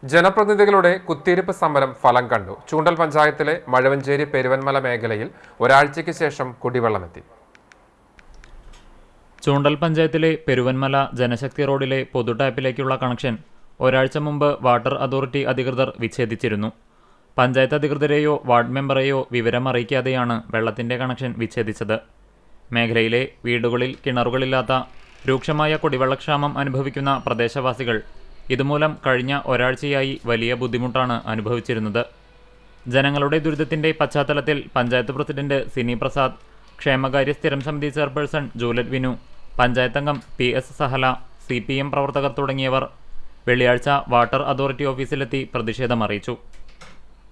ജനപ്രതിനിധികളുടെ കുത്തിയിരിപ്പ് സമരം ഫലം കണ്ടു. ചൂണ്ടൽ പഞ്ചായത്തിലെ മഴവഞ്ചേരി പെരുവന്മല മേഖലയിൽ ഒരാഴ്ചയ്ക്ക് ശേഷം കുടിവെള്ളമെത്തി. ചൂണ്ടൽ പഞ്ചായത്തിലെ പെരുവന്മല ജനശക്തി റോഡിലെ പൊതു ടാപ്പിലേക്കുള്ള കണക്ഷൻ ഒരാഴ്ച മുമ്പ് വാട്ടർ അതോറിറ്റി അധികൃതർ വിച്ഛേദിച്ചിരുന്നു. പഞ്ചായത്ത് അധികൃതരെയോ വാർഡ് മെമ്പറെയോ വിവരം അറിയിക്കാതെയാണ് വെള്ളത്തിന്റെ കണക്ഷൻ വിച്ഛേദിച്ചത്. മേഖലയിലെ വീടുകളിൽ കിണറുകളില്ലാത്ത രൂക്ഷമായ കുടിവെള്ളക്ഷാമം അനുഭവിക്കുന്ന പ്രദേശവാസികൾ ഇതുമൂലം കഴിഞ്ഞ ഒരാഴ്ചയായി വലിയ ബുദ്ധിമുട്ടാണ് അനുഭവിച്ചിരുന്നത്. ജനങ്ങളുടെ ദുരിതത്തിന്റെ പശ്ചാത്തലത്തിൽ പഞ്ചായത്ത് പ്രസിഡന്റ് സിനി പ്രസാദ്, ക്ഷേമകാര്യ സ്ഥിരം സമിതി ചെയർപേഴ്സൺ ജൂലറ്റ് വിനു, പഞ്ചായത്ത് അംഗം PS സഹല, CPM പ്രവർത്തകർ തുടങ്ങിയവർ വെള്ളിയാഴ്ച വാട്ടർ അതോറിറ്റി ഓഫീസിലെത്തി പ്രതിഷേധം അറിയിച്ചു.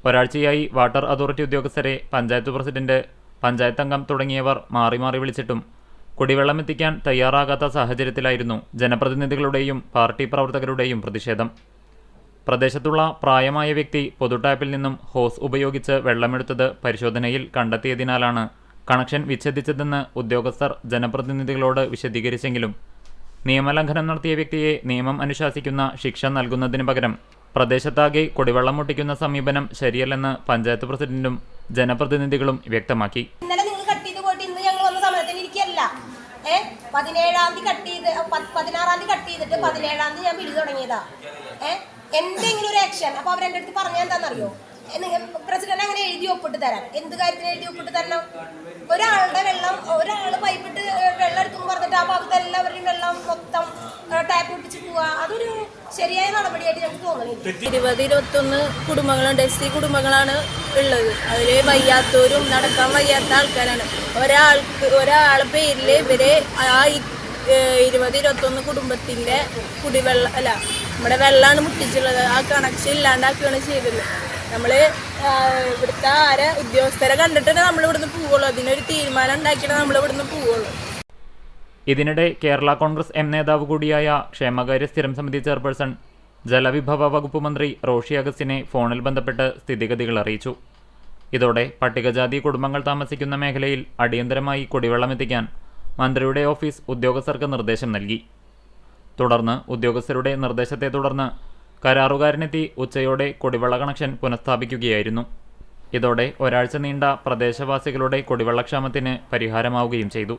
ഒരാഴ്ചയായി വാട്ടർ അതോറിറ്റി ഉദ്യോഗസ്ഥരെ പഞ്ചായത്ത് പ്രസിഡന്റ്, പഞ്ചായത്ത് അംഗം തുടങ്ങിയവർ മാറി മാറി വിളിച്ചിട്ടും കുടിവെള്ളമെത്തിക്കാൻ തയ്യാറാകാത്ത സാഹചര്യത്തിലായിരുന്നു ജനപ്രതിനിധികളുടെയും പാർട്ടി പ്രവർത്തകരുടെയും പ്രതിഷേധം. പ്രദേശത്തുള്ള പ്രായമായ വ്യക്തി പൊതുടാപ്പിൽ നിന്നും ഹോസ് ഉപയോഗിച്ച് വെള്ളമെടുത്തത് പരിശോധനയിൽ കണ്ടെത്തിയതിനാലാണ് കണക്ഷൻ വിച്ഛേദിച്ചതെന്ന് ഉദ്യോഗസ്ഥർ ജനപ്രതിനിധികളോട് വിശദീകരിച്ചെങ്കിലും നിയമലംഘനം നടത്തിയ വ്യക്തിയെ നിയമം അനുശാസിക്കുന്ന ശിക്ഷ നൽകുന്നതിന് പകരം പ്രദേശത്താകെ കുടിവെള്ളം മുട്ടിക്കുന്ന സമീപനം ശരിയല്ലെന്ന് പഞ്ചായത്ത് പ്രസിഡന്റും ജനപ്രതിനിധികളും വ്യക്തമാക്കി. 17-ാം തീയതി കട്ട് ചെയ്ത് 16-ാം തീയതി കട്ട് ചെയ്തിട്ട് 17-ാം തീയതി ഞാൻ വിളി തുടങ്ങിയതാ. എന്തെങ്കിലും ഒരു ആക്ഷൻ. അപ്പോൾ അവരെൻ്റെ അടുത്ത് പറഞ്ഞാൽ എന്താണെന്നറിയോ, പ്രസിഡന്റ് അങ്ങനെ എഴുതി ഒപ്പിട്ട് തരാൻ. എന്ത് കാര്യത്തിന് എഴുതി ഒപ്പിട്ട് തരണം? ഒരാളുടെ വെള്ളം, ഒരാൾ പൈപ്പിട്ട് വെള്ളം എടുത്തു പറഞ്ഞിട്ട് ആ ഭാഗത്ത് എല്ലാവരുടെയും വെള്ളം മൊത്തം ടാപ്പ് ഒട്ടിച്ച് പോവുക, അതൊരു ശരിയായ നടപടിയായിട്ട് ഞങ്ങൾക്ക് തോന്നുന്നില്ല. 20-21 കുടുംബങ്ങളുണ്ട്. SC കുടുംബങ്ങളാണ് ഉള്ളത്. അതിൽ വയ്യാത്തവരും നടക്കാൻ വയ്യാത്ത ആൾക്കാരാണ്. ഒരാളെ പേരിൽ ഇവരെ ആ 20-21 കുടുംബത്തിൻ്റെ കുടിവെള്ളം അല്ല നമ്മുടെ വെള്ളമാണ് മുട്ടിച്ചുള്ളത്. ആ കണക്ഷൻ ഇല്ലാണ്ടാക്കുകയാണ് ചെയ്തത്. നമ്മൾ ഇവിടുത്തെ ഉദ്യോഗസ്ഥരെ കണ്ടിട്ട് നമ്മൾ ഇവിടുന്ന് പോവുള്ളൂ. അതിനൊരു തീരുമാനം ഉണ്ടാക്കിയിട്ട് നമ്മൾ ഇവിടുന്ന് പോവുള്ളൂ. ഇതിനിടെ കേരള കോൺഗ്രസ് M നേതാവ് കൂടിയായ ക്ഷേമകാര്യ സ്ഥിരം സമിതി ചെയർപേഴ്സൺ, ജലവിഭവ വകുപ്പ് മന്ത്രി റോഷി അഗസ്റ്റിനെ ഫോണിൽ ബന്ധപ്പെട്ട് സ്ഥിതിഗതികൾ അറിയിച്ചു. ഇതോടെ പട്ടികജാതി കുടുംബങ്ങൾ താമസിക്കുന്ന മേഖലയിൽ അടിയന്തരമായി കുടിവെള്ളമെത്തിക്കാൻ മന്ത്രിയുടെ ഓഫീസ് ഉദ്യോഗസ്ഥർക്ക് നിർദ്ദേശം നൽകി. തുടർന്ന് ഉദ്യോഗസ്ഥരുടെ നിർദ്ദേശത്തെ തുടർന്ന് കരാറുകാരനെത്തി ഉച്ചയോടെ കുടിവെള്ള കണക്ഷൻ പുനഃസ്ഥാപിക്കുകയായിരുന്നു. ഇതോടെ ഒരാഴ്ച നീണ്ട പ്രദേശവാസികളുടെ കുടിവെള്ളക്ഷാമത്തിന് പരിഹാരമാവുകയും ചെയ്തു.